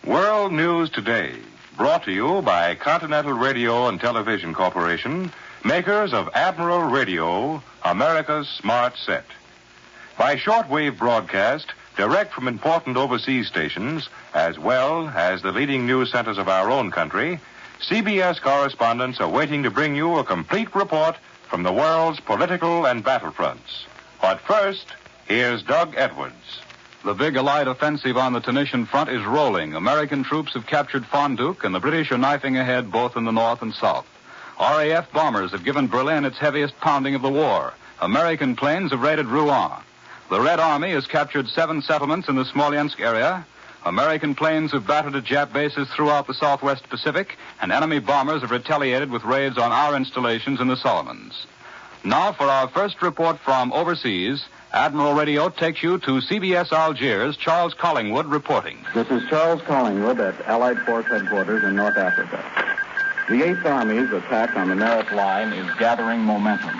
World News Today, brought to you by Continental Radio and Television Corporation, makers of Admiral Radio, America's smart set. By shortwave broadcast, direct from important overseas stations, as well as the leading news centers of our own country, CBS correspondents are waiting to bring you a complete report from the world's political and battlefronts. But first, here's Doug Edwards. The big Allied offensive on the Tunisian front is rolling. American troops have captured Fonduque, and the British are knifing ahead both in the north and south. RAF bombers have given Berlin its heaviest pounding of the war. American planes have raided Rouen. The Red Army has captured 7 settlements in the Smolensk area. American planes have battered at Jap bases throughout the southwest Pacific, and enemy bombers have retaliated with raids on our installations in the Solomons. Now for our first report from overseas, Admiral Radio takes you to CBS Algiers, Charles Collingwood reporting. This is Charles Collingwood at Allied Force Headquarters in North Africa. The 8th Army's attack on the Merit Line is gathering momentum.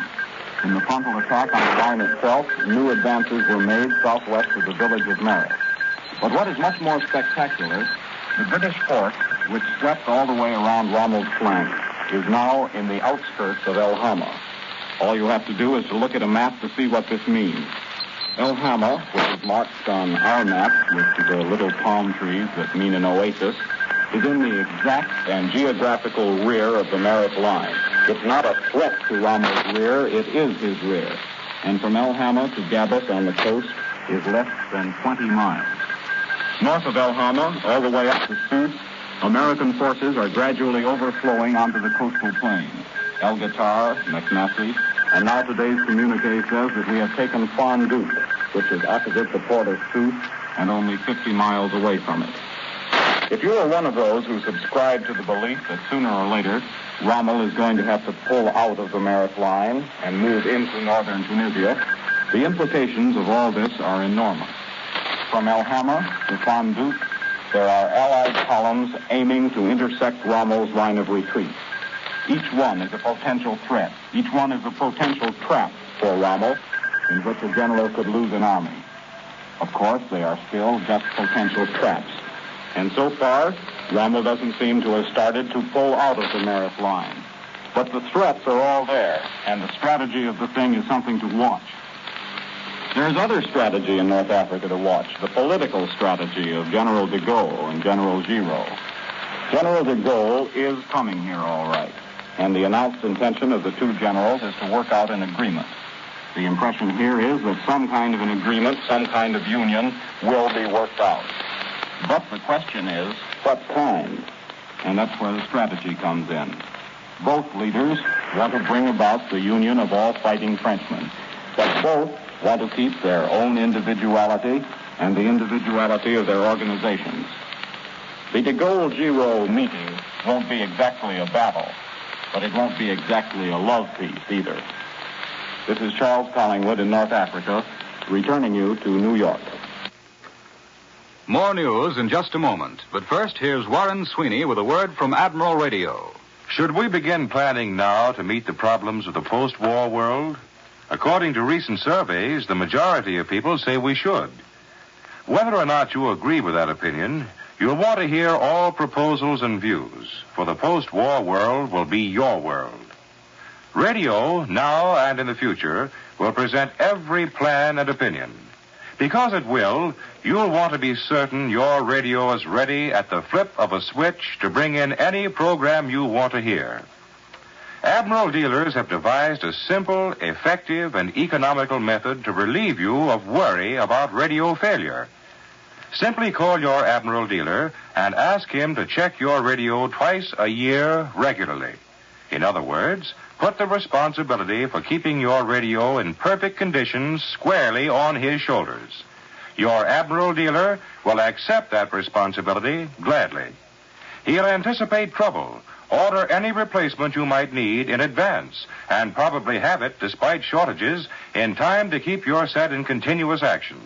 In the frontal attack on the line itself, new advances were made southwest of the village of Merit. But what is much more spectacular, the British force, which swept all the way around Rommel's flank, is now in the outskirts of El Hama. All you have to do is to look at a map to see what this means. El Hama, which is marked on our map with the little palm trees that mean an oasis, is in the exact and geographical rear of the Merit Line. It's not a threat to Rommel's rear, it is his rear. And from El Hama to Gabas on the coast is less than 20 miles. North of El Hama, all the way up to Sousse, American forces are gradually overflowing onto the coastal plain. El Gatar, McNassie, and now today's communique says that we have taken Fonduque, which is opposite the port of Sousse and only 50 miles away from it. If you are one of those who subscribe to the belief that sooner or later Rommel is going to have to pull out of the Merit Line and move into northern Tunisia, the implications of all this are enormous. From El Hama to Fonduque, there are Allied columns aiming to intersect Rommel's line of retreat. Each one is a potential threat. Each one is a potential trap for Rommel in which a general could lose an army. Of course, they are still just potential traps. And so far, Rommel doesn't seem to have started to pull out of the Merit Line. But the threats are all there, and the strategy of the thing is something to watch. There's other strategy in North Africa to watch, the political strategy of General de Gaulle and General Giraud. General de Gaulle is coming here all right, and the announced intention of the two generals is to work out an agreement. The impression here is that some kind of an agreement, some kind of union will be worked out. But the question is, what kind? And that's where the strategy comes in. Both leaders want to bring about the union of all fighting Frenchmen, but both want to keep their own individuality and the individuality of their organizations. The de Gaulle-Giraud meeting won't be exactly a battle, but it won't be exactly a love peace either. This is Charles Collingwood in North Africa, returning you to New York. More news in just a moment. But first, here's Warren Sweeney with a word from Admiral Radio. Should we begin planning now to meet the problems of the post-war world? According to recent surveys, the majority of people say we should. Whether or not you agree with that opinion, you'll want to hear all proposals and views, for the post-war world will be your world. Radio, now and in the future, will present every plan and opinion. Because it will, you'll want to be certain your radio is ready at the flip of a switch to bring in any program you want to hear. Admiral dealers have devised a simple, effective, and economical method to relieve you of worry about radio failure. Simply call your Admiral dealer and ask him to check your radio twice a year regularly. In other words, put the responsibility for keeping your radio in perfect condition squarely on his shoulders. Your Admiral dealer will accept that responsibility gladly. He'll anticipate trouble, order any replacement you might need in advance, and probably have it, despite shortages, in time to keep your set in continuous action.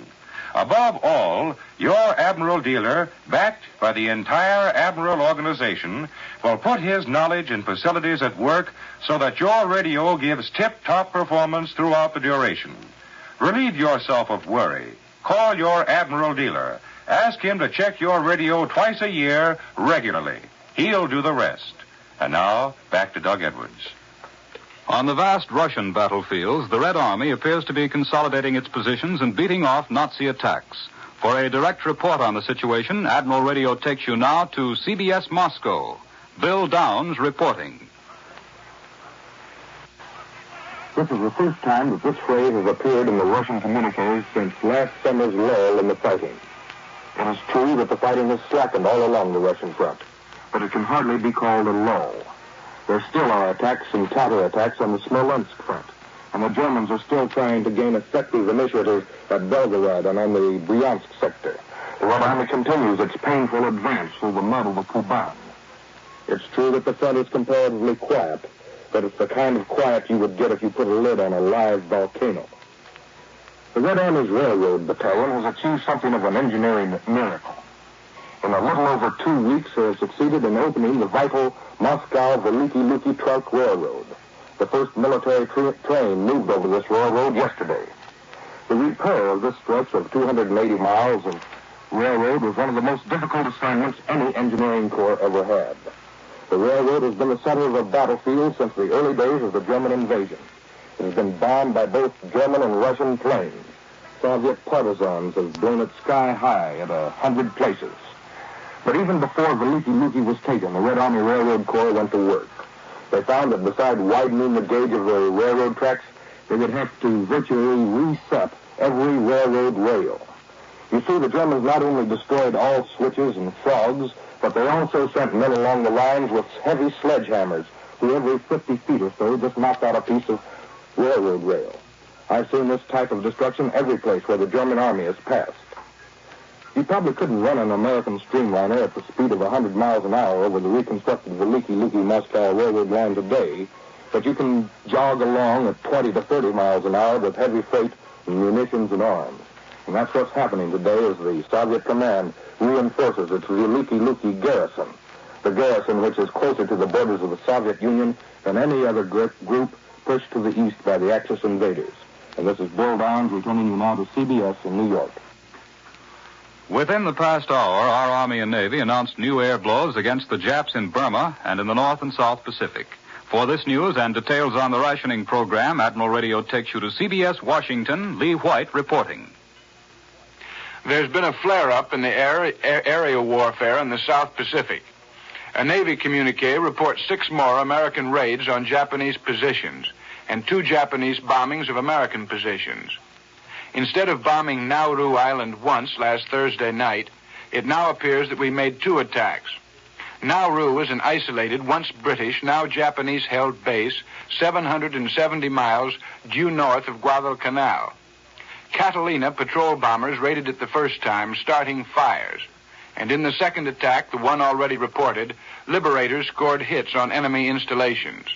Above all, your Admiral dealer, backed by the entire Admiral organization, will put his knowledge and facilities at work so that your radio gives tip-top performance throughout the duration. Relieve yourself of worry. Call your Admiral dealer Ask him to check your radio twice a year regularly. He'll do the rest. And now, back to Doug Edwards. On the vast Russian battlefields, the Red Army appears to be consolidating its positions and beating off Nazi attacks. For a direct report on the situation, Admiral Radio takes you now to CBS Moscow. Bill Downs reporting. This is the first time that this phrase has appeared in the Russian communiques since last summer's lull in the fighting. It is true that the fighting has slackened all along the Russian front, but it can hardly be called a lull. There still are attacks and counterattacks on the Smolensk front, and the Germans are still trying to gain effective initiative at Belgorod and on the Bryansk sector. The Red Army continues its painful advance through the mud of the Kuban. It's true that the front is comparatively quiet, but it's the kind of quiet you would get if you put a lid on a live volcano. The Red Army's Railroad Battalion has achieved something of an engineering miracle. In a little over 2 weeks, they have succeeded in opening the vital Moscow-Veliki Trunk Railroad. The first military train moved over this railroad yesterday. The repair of this stretch of 280 miles of railroad was one of the most difficult assignments any engineering corps ever had. The railroad has been the center of a battlefield since the early days of the German invasion. It has been bombed by both German and Russian planes. Soviet partisans have blown it sky high at 100 places. But even before Veliki was taken, the Red Army Railroad Corps went to work. They found that besides widening the gauge of the railroad tracks, they would have to virtually reset every railroad rail. You see, the Germans not only destroyed all switches and frogs, but they also sent men along the lines with heavy sledgehammers who every 50 feet or so just knocked out a piece of railroad rail. I've seen this type of destruction every place where the German army has passed. You probably couldn't run an American streamliner at the speed of 100 miles an hour over the reconstructed Veliki-Moscow railroad line today, but you can jog along at 20 to 30 miles an hour with heavy freight and munitions and arms. And that's what's happening today as the Soviet command reinforces its Veliki garrison, the garrison which is closer to the borders of the Soviet Union than any other group pushed to the east by the Axis invaders. And this is Bill Downs returning you now to CBS in New York. Within the past hour, our Army and Navy announced new air blows against the Japs in Burma and in the North and South Pacific. For this news and details on the rationing program, Admiral Radio takes you to CBS Washington. Lee White reporting. There's been a flare-up in the area warfare in the South Pacific. A Navy communique reports 6 more American raids on Japanese positions and 2 Japanese bombings of American positions. Instead of bombing Nauru Island once last Thursday night, it now appears that we made 2 attacks. Nauru is an isolated, once British, now Japanese-held base 770 miles due north of Guadalcanal. Catalina patrol bombers raided it the first time, starting fires. And in the second attack, the one already reported, liberators scored hits on enemy installations.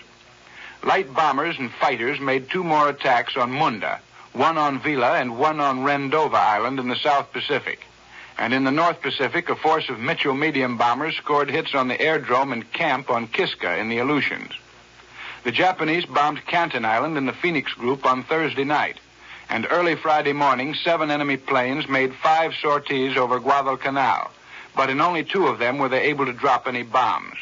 Light bombers and fighters made 2 more attacks on Munda, one on Vila and one on Rendova Island in the South Pacific. And in the North Pacific, a force of Mitchell medium bombers scored hits on the airdrome and camp on Kiska in the Aleutians. The Japanese bombed Canton Island in the Phoenix Group on Thursday night. And early Friday morning, 7 enemy planes made 5 sorties over Guadalcanal. But in only 2 of them were they able to drop any bombs.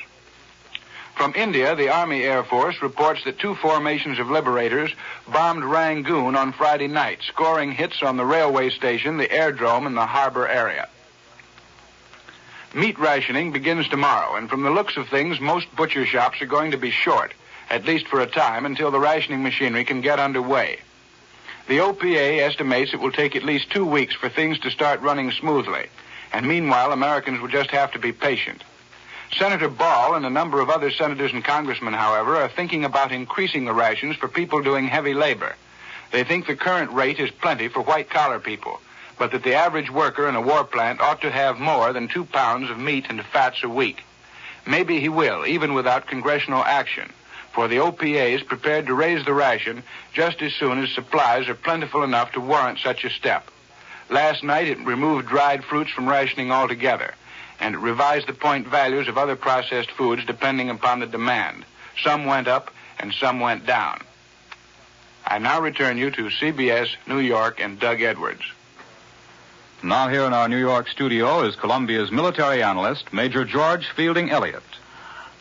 From India, the Army Air Force reports that 2 formations of liberators bombed Rangoon on Friday night, scoring hits on the railway station, the airdrome, and the harbor area. Meat rationing begins tomorrow, and from the looks of things, most butcher shops are going to be short, at least for a time, until the rationing machinery can get underway. The OPA estimates it will take at least 2 weeks for things to start running smoothly, and meanwhile, Americans will just have to be patient. Senator Ball and a number of other senators and congressmen, however, are thinking about increasing the rations for people doing heavy labor. They think the current rate is plenty for white-collar people, but that the average worker in a war plant ought to have more than 2 pounds of meat and fats a week. Maybe he will, even without congressional action, for the OPA is prepared to raise the ration just as soon as supplies are plentiful enough to warrant such a step. Last night, it removed dried fruits from rationing altogether, and it revised the point values of other processed foods depending upon the demand. Some went up and some went down. I now return you to CBS, New York, and Doug Edwards. Now here in our New York studio is Columbia's military analyst, Major George Fielding Elliott.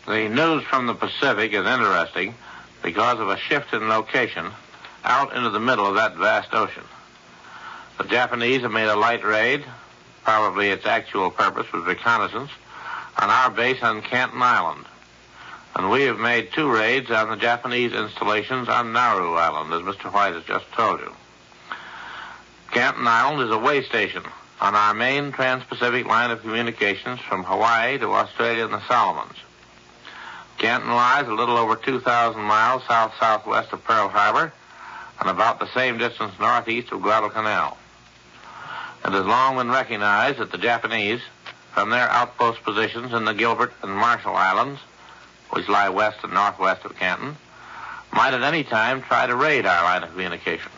The news from the Pacific is interesting because of a shift in location out into the middle of that vast ocean. The Japanese have made a light raid, probably its actual purpose was reconnaissance, on our base on Canton Island. And we have made 2 raids on the Japanese installations on Nauru Island, as Mr. White has just told you. Canton Island is a way station on our main trans-Pacific line of communications from Hawaii to Australia and the Solomons. Canton lies a little over 2,000 miles south-southwest of Pearl Harbor and about the same distance northeast of Guadalcanal. It has long been recognized that the Japanese, from their outpost positions in the Gilbert and Marshall Islands, which lie west and northwest of Canton, might at any time try to raid our line of communications.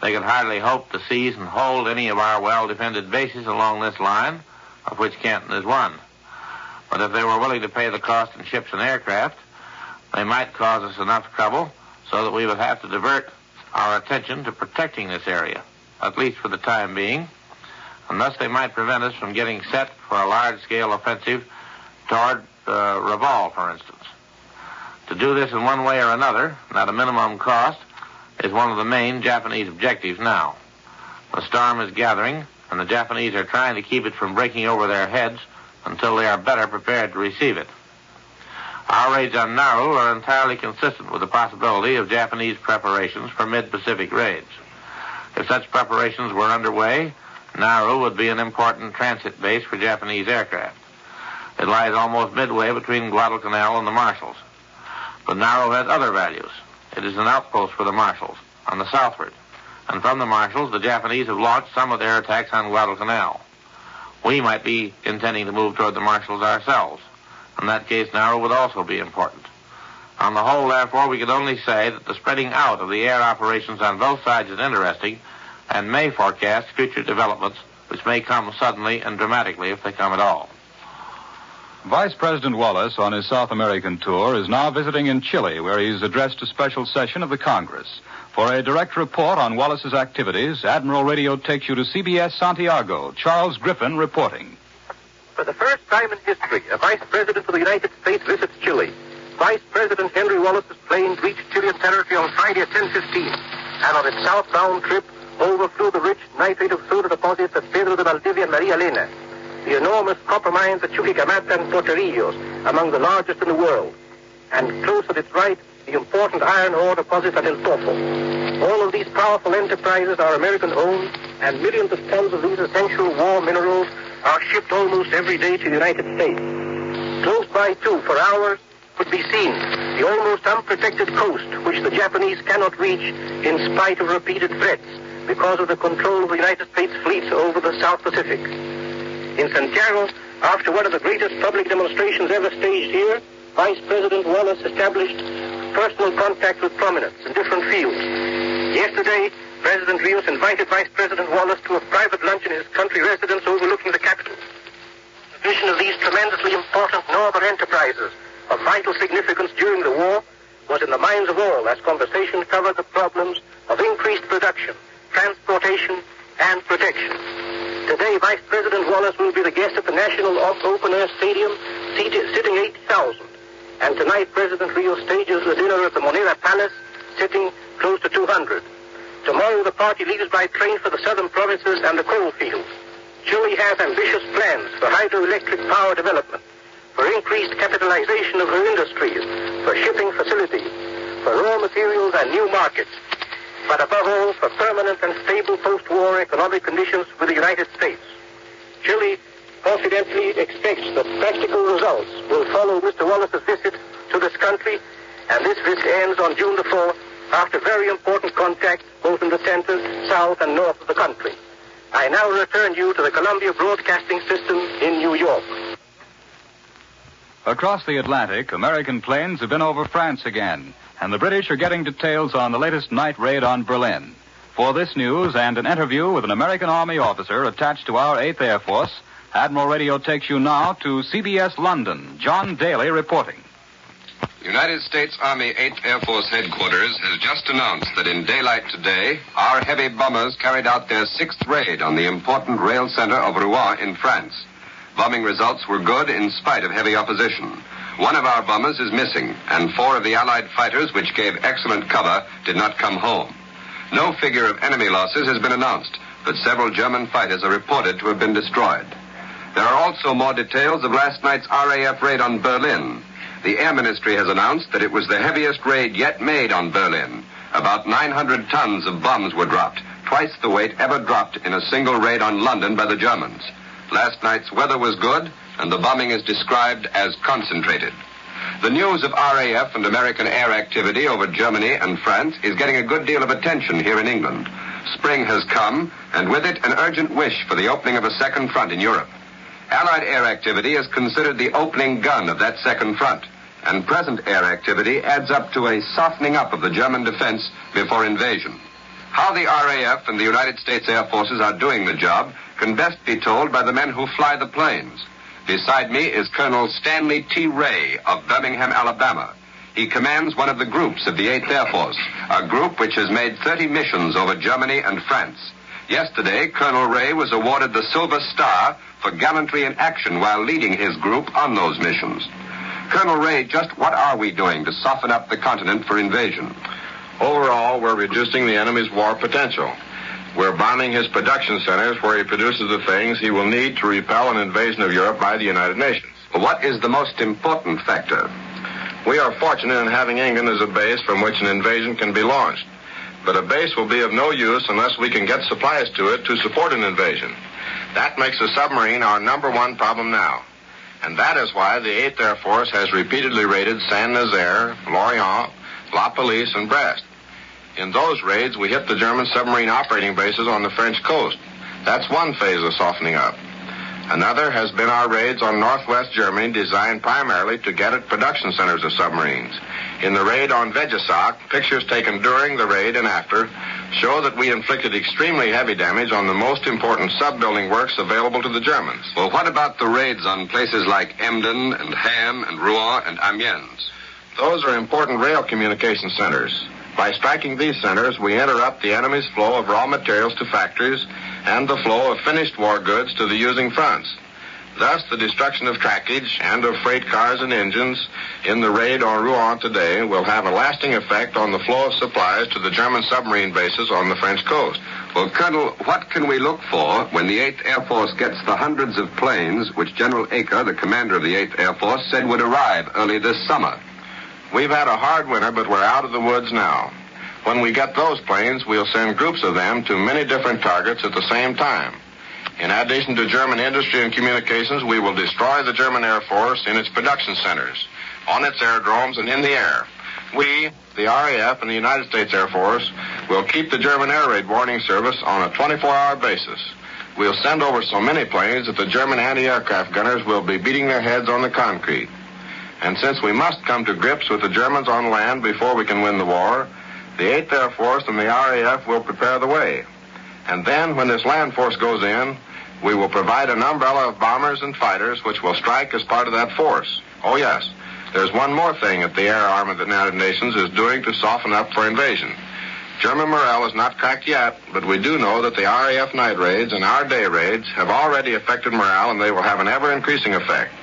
They could hardly hope to seize and hold any of our well-defended bases along this line, of which Canton is one. But if they were willing to pay the cost in ships and aircraft, they might cause us enough trouble so that we would have to divert our attention to protecting this area, at least for the time being, and thus they might prevent us from getting set for a large-scale offensive toward Rabaul, for instance. To do this in one way or another, and at a minimum cost, is one of the main Japanese objectives now. The storm is gathering, and the Japanese are trying to keep it from breaking over their heads until they are better prepared to receive it. Our raids on Nauru are entirely consistent with the possibility of Japanese preparations for mid-Pacific raids. If such preparations were underway, Nauru would be an important transit base for Japanese aircraft. It lies almost midway between Guadalcanal and the Marshalls. But Nauru has other values. It is an outpost for the Marshalls on the southward, and from the Marshalls the Japanese have launched some of their attacks on Guadalcanal. We might be intending to move toward the Marshalls ourselves. In that case, Nauru would also be important. On the whole, therefore, we could only say that the spreading out of the air operations on both sides is interesting and may forecast future developments which may come suddenly and dramatically if they come at all. Vice President Wallace, on his South American tour, is now visiting in Chile, where he's addressed a special session of the Congress. For a direct report on Wallace's activities, Admiral Radio takes you to CBS Santiago. Charles Griffin reporting. For the first time in history, a Vice President of the United States visits Chile. Vice President Henry Wallace's plane reached Chilean territory on Friday at 10:15, and on its southbound trip overflew the rich nitrate of soda deposits at Pedro de Valdivia and Maria Elena, the enormous copper mines at Chuquicamata and Potrerillos, among the largest in the world, and close at its right, the important iron ore deposits at El Topo. All of these powerful enterprises are American-owned, and millions of tons of these essential war minerals are shipped almost every day to the United States. Close by, too, for hours, could be seen the almost unprotected coast, which the Japanese cannot reach in spite of repeated threats because of the control of the United States fleets over the South Pacific. In Santiago, after one of the greatest public demonstrations ever staged here, Vice President Wallace established personal contact with prominents in different fields. Yesterday, President Rios invited Vice President Wallace to a private lunch in his country residence overlooking the capital. The vision of these tremendously important northern enterprises of vital significance during the war was in the minds of all as conversation covered the problems of increased production, transportation, and protection. Today, Vice President Wallace will be the guest at the National Open-Air Stadium, sitting 80,000. And tonight, President Rios stages the dinner at the Moneda Palace, sitting close to 200. Tomorrow, the party leaves by train for the southern provinces and the coal fields. Chile has ambitious plans for hydroelectric power development, for increased capitalization of her industries, for shipping facilities, for raw materials and new markets, but above all, for permanent and stable post-war economic conditions with the United States. Chile confidently expects that practical results will follow Mr. Wallace's visit to this country, and this visit ends on June the 4th after very important contact both in the center, south, and north of the country. I now return you to the Columbia Broadcasting System in New York. Across the Atlantic, American planes have been over France again, and the British are getting details on the latest night raid on Berlin. For this news and an interview with an American Army officer attached to our 8th Air Force, Admiral Radio takes you now to CBS London. John Daly reporting. United States Army 8th Air Force Headquarters has just announced that in daylight today, our heavy bombers carried out their 6th raid on the important rail center of Rouen in France. Bombing results were good in spite of heavy opposition. One of our bombers is missing, and 4 of the Allied fighters, which gave excellent cover, did not come home. No figure of enemy losses has been announced, but several German fighters are reported to have been destroyed. There are also more details of last night's RAF raid on Berlin. The Air Ministry has announced that it was the heaviest raid yet made on Berlin. About 900 tons of bombs were dropped, twice the weight ever dropped in a single raid on London by the Germans. Last night's weather was good, and the bombing is described as concentrated. The news of RAF and American air activity over Germany and France is getting a good deal of attention here in England. Spring has come, and with it an urgent wish for the opening of a second front in Europe. Allied air activity is considered the opening gun of that second front, and present air activity adds up to a softening up of the German defense before invasion. How the RAF and the United States Air Forces are doing the job can best be told by the men who fly the planes. Beside me is Colonel Stanley T. Ray of Birmingham, Alabama. He commands one of the groups of the 8th Air Force, a group which has made 30 missions over Germany and France. Yesterday, Colonel Ray was awarded the Silver Star for gallantry in action while leading his group on those missions. Colonel Ray, just what are we doing to soften up the continent for invasion? Overall, we're reducing the enemy's war potential. We're bombing his production centers where he produces the things he will need to repel an invasion of Europe by the United Nations. What is the most important factor? We are fortunate in having England as a base from which an invasion can be launched. But a base will be of no use unless we can get supplies to it to support an invasion. That makes a submarine our number one problem now. And that is why the 8th Air Force has repeatedly raided Saint-Nazaire, Lorient, La Pallice, and Brest. In those raids, we hit the German submarine operating bases on the French coast. That's one phase of softening up. Another has been our raids on northwest Germany, designed primarily to get at production centers of submarines. In the raid on Vegesack, pictures taken during the raid and after show that we inflicted extremely heavy damage on the most important sub-building works available to the Germans. Well, what about the raids on places like Emden and Ham and Rouen and Amiens? Those are important rail communication centers. By striking these centers, we interrupt the enemy's flow of raw materials to factories and the flow of finished war goods to the using fronts. Thus, the destruction of trackage and of freight cars and engines in the raid on Rouen today will have a lasting effect on the flow of supplies to the German submarine bases on the French coast. Well, Colonel, what can we look for when the 8th Air Force gets the hundreds of planes which General Acre, the commander of the 8th Air Force, said would arrive early this summer? We've had a hard winter, but we're out of the woods now. When we get those planes, we'll send groups of them to many different targets at the same time. In addition to German industry and communications, we will destroy the German Air Force in its production centers, on its aerodromes, and in the air. We, the RAF and the United States Air Force, will keep the German air raid warning service on a 24-hour basis. We'll send over so many planes that the German anti-aircraft gunners will be beating their heads on the concrete. And since we must come to grips with the Germans on land before we can win the war, the 8th Air Force and the RAF will prepare the way. And then, when this land force goes in, we will provide an umbrella of bombers and fighters which will strike as part of that force. Oh, yes, there's one more thing that the air arm of the United Nations is doing to soften up for invasion. German morale is not cracked yet, but we do know that the RAF night raids and our day raids have already affected morale, and they will have an ever-increasing effect.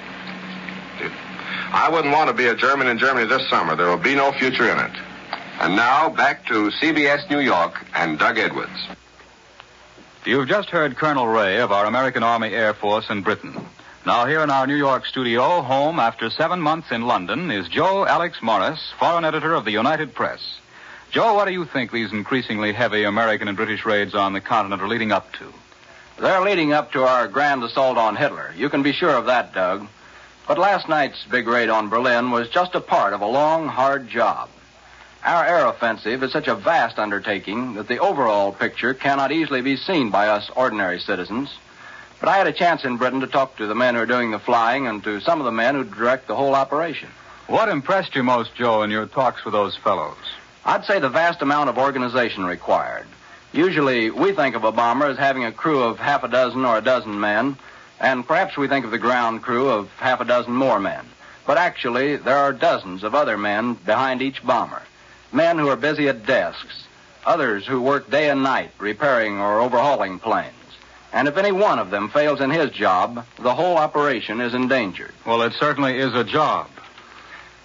I wouldn't want to be a German in Germany this summer. There will be no future in it. And now, back to CBS New York and Doug Edwards. You've just heard Colonel Ray of our American Army Air Force in Britain. Now, here in our New York studio, home after 7 months in London, is Joe Alex Morris, foreign editor of the United Press. Joe, what do you think these increasingly heavy American and British raids on the continent are leading up to? They're leading up to our grand assault on Hitler. You can be sure of that, Doug. But last night's big raid on Berlin was just a part of a long, hard job. Our air offensive is such a vast undertaking that the overall picture cannot easily be seen by us ordinary citizens. But I had a chance in Britain to talk to the men who are doing the flying and to some of the men who direct the whole operation. What impressed you most, Joe, in your talks with those fellows? I'd say the vast amount of organization required. Usually, we think of a bomber as having a crew of half a dozen or a dozen men, and perhaps we think of the ground crew of half a dozen more men. But actually, there are dozens of other men behind each bomber. Men who are busy at desks, others who work day and night repairing or overhauling planes. And if any one of them fails in his job, the whole operation is endangered. Well, it certainly is a job.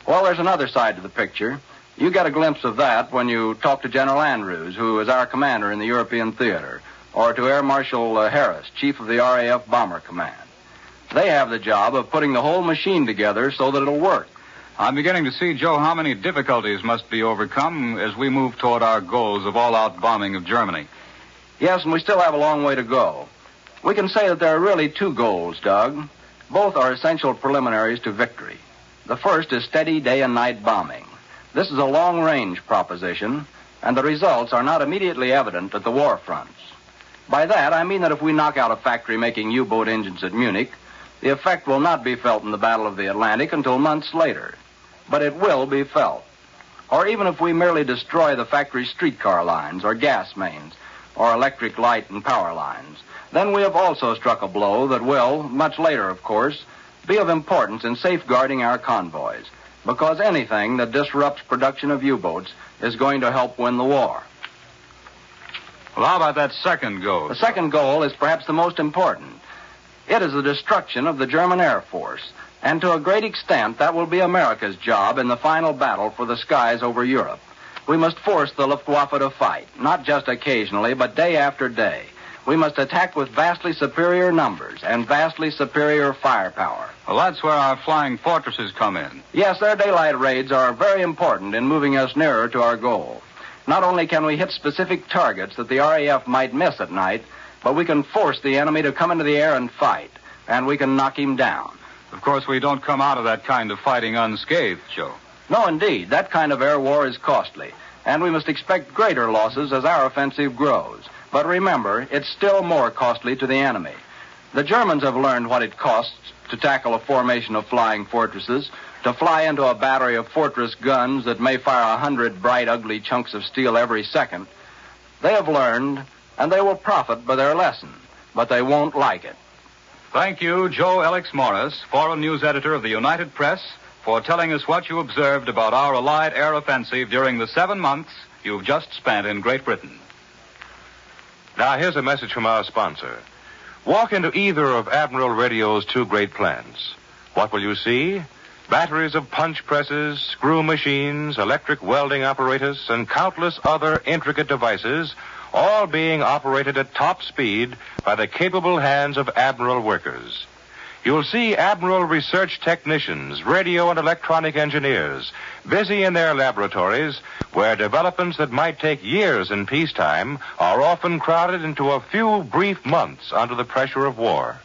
Well, there's another side to the picture. You get a glimpse of that when you talk to General Andrews, who is our commander in the European theater, or to Air Marshal Harris, chief of the RAF Bomber Command. They have the job of putting the whole machine together so that it'll work. I'm beginning to see, Joe, how many difficulties must be overcome as we move toward our goals of all-out bombing of Germany. Yes, and we still have a long way to go. We can say that there are really two goals, Doug. Both are essential preliminaries to victory. The first is steady day and night bombing. This is a long-range proposition, and the results are not immediately evident at the war fronts. By that, I mean that if we knock out a factory making U-boat engines at Munich, the effect will not be felt in the Battle of the Atlantic until months later. But it will be felt. Or even if we merely destroy the factory's streetcar lines, or gas mains, or electric light and power lines, then we have also struck a blow that will, much later, of course, be of importance in safeguarding our convoys, because anything that disrupts production of U-boats is going to help win the war. Well, how about that second goal? The second goal is perhaps the most important. It is the destruction of the German Air Force, and to a great extent that will be America's job in the final battle for the skies over Europe. We must force the Luftwaffe to fight, not just occasionally, but day after day. We must attack with vastly superior numbers and vastly superior firepower. Well, that's where our flying fortresses come in. Yes, their daylight raids are very important in moving us nearer to our goal. Not only can we hit specific targets that the RAF might miss at night, but we can force the enemy to come into the air and fight, and we can knock him down. Of course, we don't come out of that kind of fighting unscathed, Joe. No, indeed. That kind of air war is costly, and we must expect greater losses as our offensive grows. But remember, it's still more costly to the enemy. The Germans have learned what it costs to tackle a formation of flying fortresses, to fly into a battery of fortress guns that may fire 100 bright, ugly chunks of steel every second. They have learned, and they will profit by their lesson, but they won't like it. Thank you, Joe Alex Morris, foreign news editor of the United Press, for telling us what you observed about our Allied air offensive during the 7 months you've just spent in Great Britain. Now, here's a message from our sponsor. Walk into either of Admiral Radio's two great plants. What will you see? Batteries of punch presses, screw machines, electric welding apparatus, and countless other intricate devices, all being operated at top speed by the capable hands of Admiral workers. You'll see Admiral research technicians, radio and electronic engineers, busy in their laboratories where developments that might take years in peacetime are often crowded into a few brief months under the pressure of war.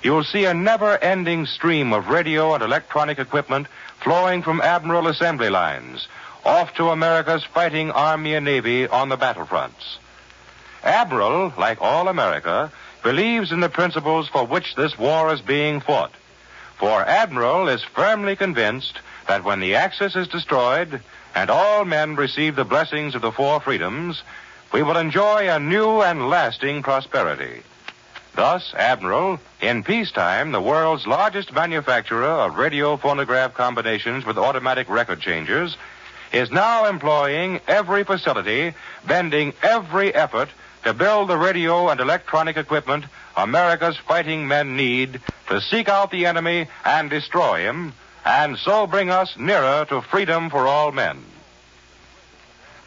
You'll see a never-ending stream of radio and electronic equipment flowing from Admiral assembly lines off to America's fighting Army and Navy on the battlefronts. Admiral, like all America, believes in the principles for which this war is being fought. For Admiral is firmly convinced that when the Axis is destroyed and all men receive the blessings of the four freedoms, we will enjoy a new and lasting prosperity. Thus, Admiral, in peacetime, the world's largest manufacturer of radio phonograph combinations with automatic record changers, is now employing every facility, bending every effort to build the radio and electronic equipment America's fighting men need to seek out the enemy and destroy him, and so bring us nearer to freedom for all men.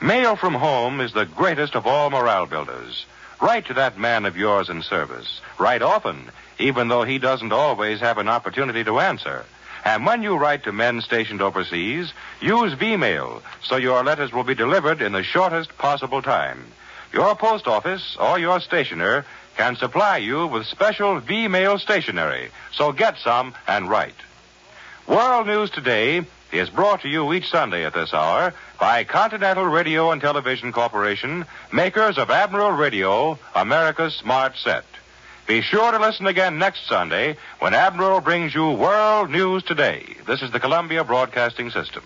Mail from home is the greatest of all morale builders. Write to that man of yours in service. Write often, even though he doesn't always have an opportunity to answer. And when you write to men stationed overseas, use V-mail so your letters will be delivered in the shortest possible time. Your post office or your stationer can supply you with special V-mail stationery, so get some and write. World News Today is brought to you each Sunday at this hour by Continental Radio and Television Corporation, makers of Admiral Radio, America's smart set. Be sure to listen again next Sunday when Admiral brings you World News Today. This is the Columbia Broadcasting System.